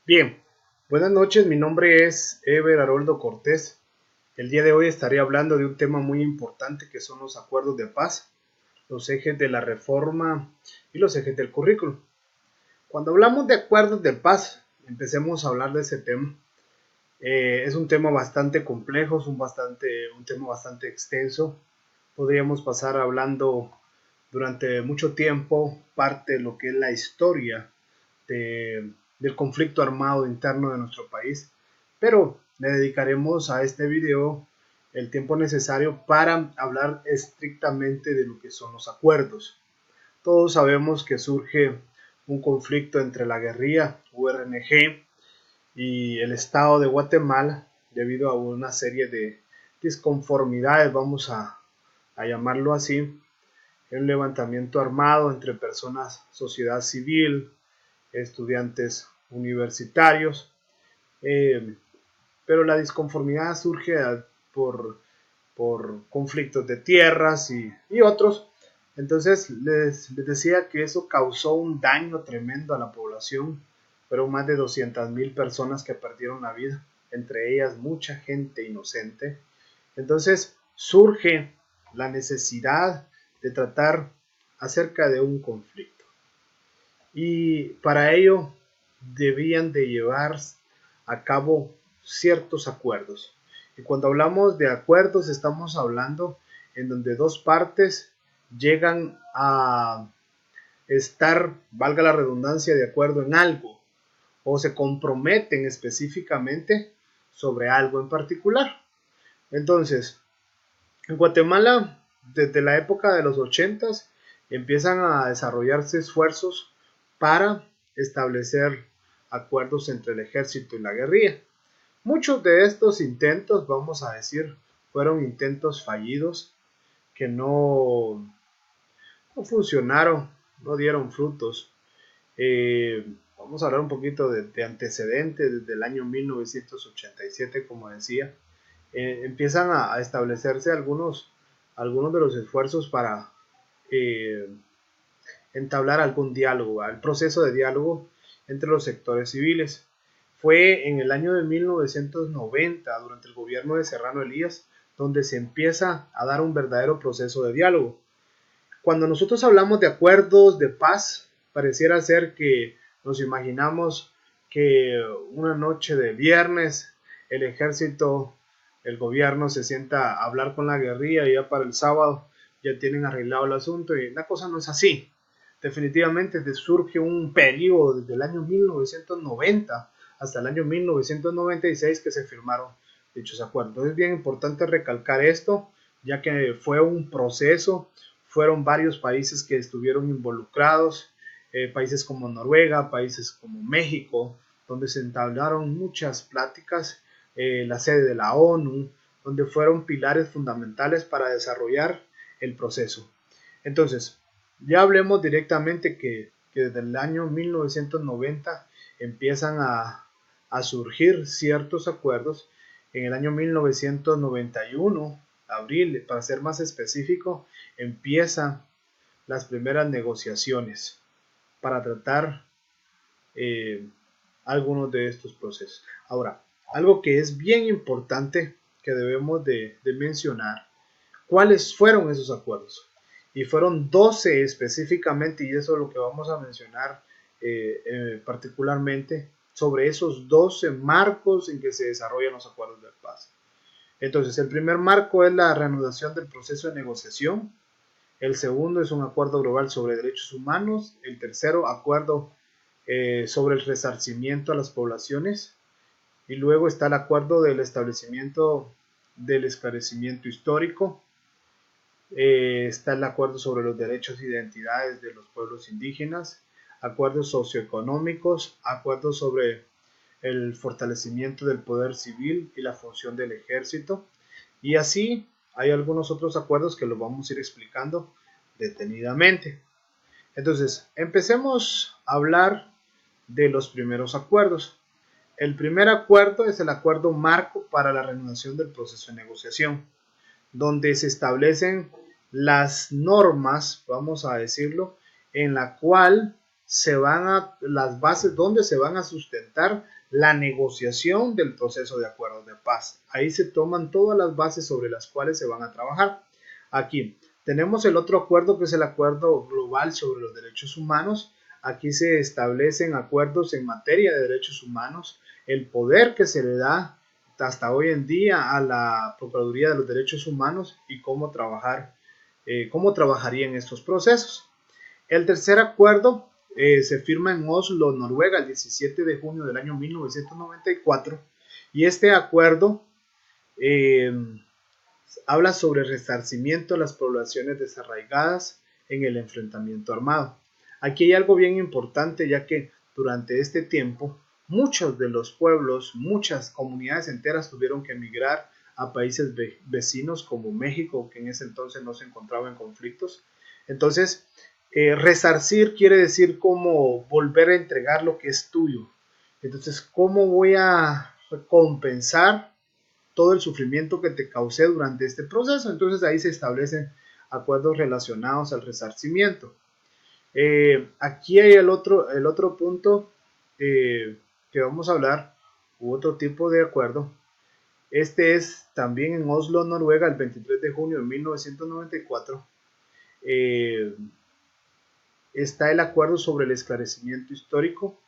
Bien, buenas noches, mi nombre es Ever Haroldo Cortés. El día de hoy estaré hablando de un tema muy importante que son los acuerdos de paz, los ejes de la reforma y los ejes del currículum. Cuando hablamos de acuerdos de paz, empecemos a hablar de ese tema. Es un tema bastante complejo, es un tema bastante extenso. Podríamos pasar hablando durante mucho tiempo parte de lo que es la historia del conflicto armado interno de nuestro país, pero le dedicaremos a este video el tiempo necesario para hablar estrictamente de lo que son los acuerdos. Todos sabemos que surge un conflicto entre la guerrilla URNG y el Estado de Guatemala debido a una serie de disconformidades, vamos a llamarlo así, un levantamiento armado entre personas, sociedad civil, estudiantes universitarios, eh, pero la disconformidad surge por, por conflictos de tierras y otros. Entonces les decía que eso causó un daño tremendo a la población. Fueron más de 200,000 personas que perdieron la vida, entre ellas mucha gente inocente. Entonces surge la necesidad de tratar acerca de un conflicto. Y para ello debían de llevar a cabo ciertos acuerdos. Y cuando hablamos de acuerdos estamos hablando en donde dos partes llegan a estar, valga la redundancia, de acuerdo en algo o se comprometen específicamente sobre algo en particular. Entonces, en Guatemala, desde la época de los 80s, empiezan a desarrollarse esfuerzos para establecer acuerdos entre el ejército y la guerrilla. Muchos de estos intentos, vamos a decir, fueron intentos fallidos que no funcionaron, no dieron frutos. Vamos a hablar un poquito de antecedentes desde el año 1987, como decía. Empiezan a establecerse algunos de los esfuerzos para eh, entablar algún diálogo, el proceso de diálogo entre los sectores civiles. Fue en el año de 1990, durante el gobierno de Serrano Elías, donde se empieza a dar un verdadero proceso de diálogo. Cuando nosotros hablamos de acuerdos de paz, pareciera ser que nos imaginamos que una noche de viernes el ejército, el gobierno se sienta a hablar con la guerrilla y ya para el sábado ya tienen arreglado el asunto y la cosa no es así. Definitivamente surge un periodo desde el año 1990 hasta el año 1996 que se firmaron dichos acuerdos. Es bien importante recalcar esto, ya que fue un proceso, fueron varios países que estuvieron involucrados, países como Noruega, países como México, donde se entablaron muchas pláticas, la sede de la ONU, donde fueron pilares fundamentales para desarrollar el proceso. Entonces, ya hablemos directamente que desde el año 1990 empiezan a surgir ciertos acuerdos. En el año 1991, abril, para ser más específico, empiezan las primeras negociaciones para tratar algunos de estos procesos. Ahora, algo que es bien importante que debemos de mencionar, ¿cuáles fueron esos acuerdos? Y fueron 12 específicamente, y eso es lo que vamos a mencionar particularmente, sobre esos 12 marcos en que se desarrollan los acuerdos de paz. Entonces, el primer marco es la reanudación del proceso de negociación. El segundo es un acuerdo global sobre derechos humanos. El tercero, acuerdo sobre el resarcimiento a las poblaciones. Y luego está el acuerdo del establecimiento del esclarecimiento histórico. Está el acuerdo sobre los derechos e identidades de los pueblos indígenas, acuerdos socioeconómicos, acuerdos sobre el fortalecimiento del poder civil y la función del ejército. Y así hay algunos otros acuerdos que los vamos a ir explicando detenidamente. Entonces, empecemos a hablar de los primeros acuerdos. El primer acuerdo es el acuerdo marco para la reanudación del proceso de negociación, donde se establecen las normas, vamos a decirlo, en la cual se van a las bases donde se van a sustentar la negociación del proceso de acuerdos de paz. Ahí se toman todas las bases sobre las cuales se van a trabajar. Aquí tenemos el otro acuerdo, que es el Acuerdo Global sobre los Derechos Humanos. Aquí se establecen acuerdos en materia de derechos humanos, el poder que se le da hasta hoy en día a la Procuraduría de los Derechos Humanos y cómo trabajaría en estos procesos. El tercer acuerdo se firma en Oslo, Noruega, el 17 de junio del año 1994, y este acuerdo eh, habla sobre resarcimiento a las poblaciones desarraigadas en el enfrentamiento armado. Aquí hay algo bien importante, ya que durante este tiempo muchos de los pueblos, muchas comunidades enteras tuvieron que emigrar a países vecinos como México, que en ese entonces no se encontraba en conflictos. Entonces, resarcir quiere decir como volver a entregar lo que es tuyo. Entonces, ¿cómo voy a compensar todo el sufrimiento que te causé durante este proceso? Entonces ahí se establecen acuerdos relacionados al resarcimiento. Aquí hay el otro punto que vamos a hablar, u otro tipo de acuerdo. Este es también en Oslo, Noruega, el 23 de junio de 1994. Está el acuerdo sobre el esclarecimiento histórico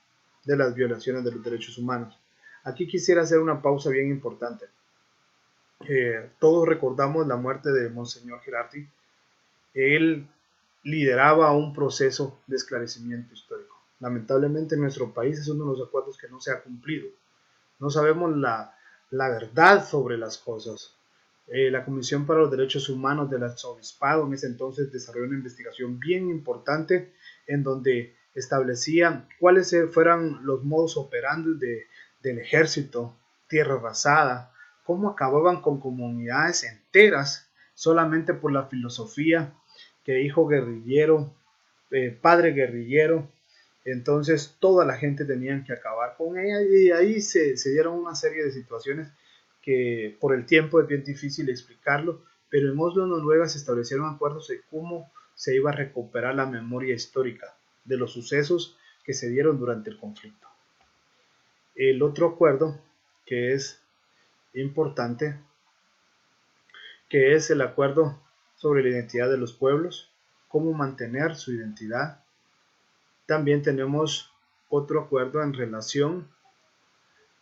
de las violaciones de los derechos humanos. Aquí quisiera hacer una pausa bien importante. Todos recordamos la muerte de Monseñor Girardi. Él lideraba un proceso de esclarecimiento histórico. Lamentablemente en nuestro país es uno de los acuerdos que no se ha cumplido. No sabemos la verdad sobre las cosas. La Comisión para los Derechos Humanos del Arzobispado en ese entonces desarrolló una investigación bien importante en donde establecía cuáles fueran los modos operandi del ejército, tierra arrasada, cómo acababan con comunidades enteras solamente por la filosofía que hijo guerrillero, padre guerrillero. Entonces toda la gente tenía que acabar con ella, y ahí se dieron una serie de situaciones que por el tiempo es bien difícil explicarlo, pero en Oslo, Noruega, se establecieron acuerdos de cómo se iba a recuperar la memoria histórica de los sucesos que se dieron durante el conflicto. El otro acuerdo que es importante, que es el acuerdo sobre la identidad de los pueblos, cómo mantener su identidad. También tenemos otro acuerdo en relación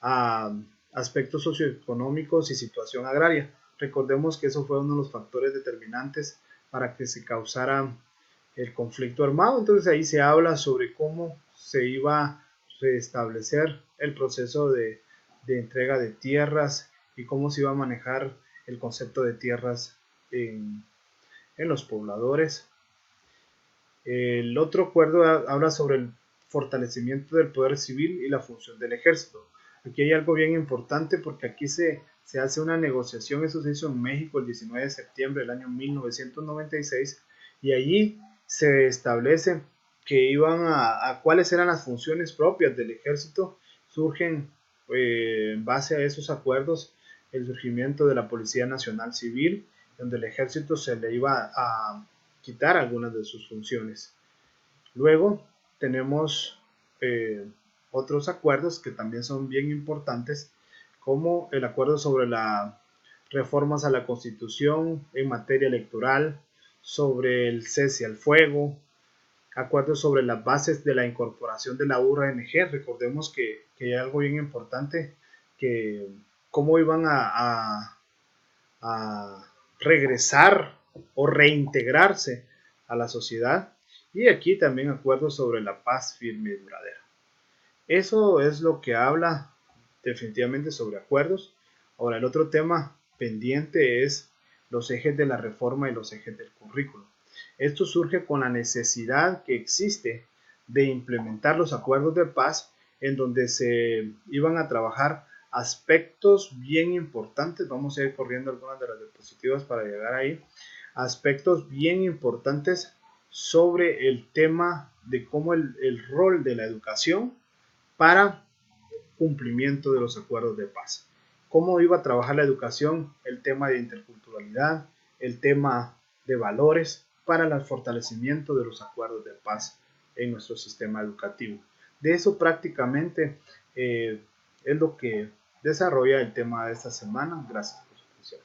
a aspectos socioeconómicos y situación agraria. Recordemos que eso fue uno de los factores determinantes para que se causara el conflicto armado. Entonces ahí se habla sobre cómo se iba a restablecer el proceso de entrega de tierras y cómo se iba a manejar el concepto de tierras en los pobladores. El otro acuerdo habla sobre el fortalecimiento del poder civil y la función del ejército. Aquí hay algo bien importante, porque aquí se hace una negociación. Eso se hizo en México el 19 de septiembre del año 1996, y allí se establece que iban a cuáles eran las funciones propias del ejército. Surgen en base a esos acuerdos el surgimiento de la Policía Nacional Civil, donde el ejército se le iba a quitar algunas de sus funciones. Luego tenemos otros acuerdos que también son bien importantes, como el acuerdo sobre las reformas a la Constitución en materia electoral, sobre el cese al fuego, acuerdos sobre las bases de la incorporación de la URNG. Recordemos que hay algo bien importante, que cómo iban a regresar o reintegrarse a la sociedad. Y aquí también acuerdos sobre la paz firme y duradera. Eso es lo que habla definitivamente sobre acuerdos. Ahora, el otro tema pendiente es los ejes de la reforma y los ejes del currículo. Esto surge con la necesidad que existe de implementar los acuerdos de paz, en donde se iban a trabajar aspectos bien importantes. Vamos a ir corriendo algunas de las diapositivas para llegar ahí. Aspectos bien importantes sobre el tema de cómo el rol de la educación para cumplimiento de los acuerdos de paz. Cómo iba a trabajar la educación, el tema de interculturalidad, el tema de valores para el fortalecimiento de los acuerdos de paz en nuestro sistema educativo. De eso prácticamente es lo que desarrolla el tema de esta semana. Gracias por su atención.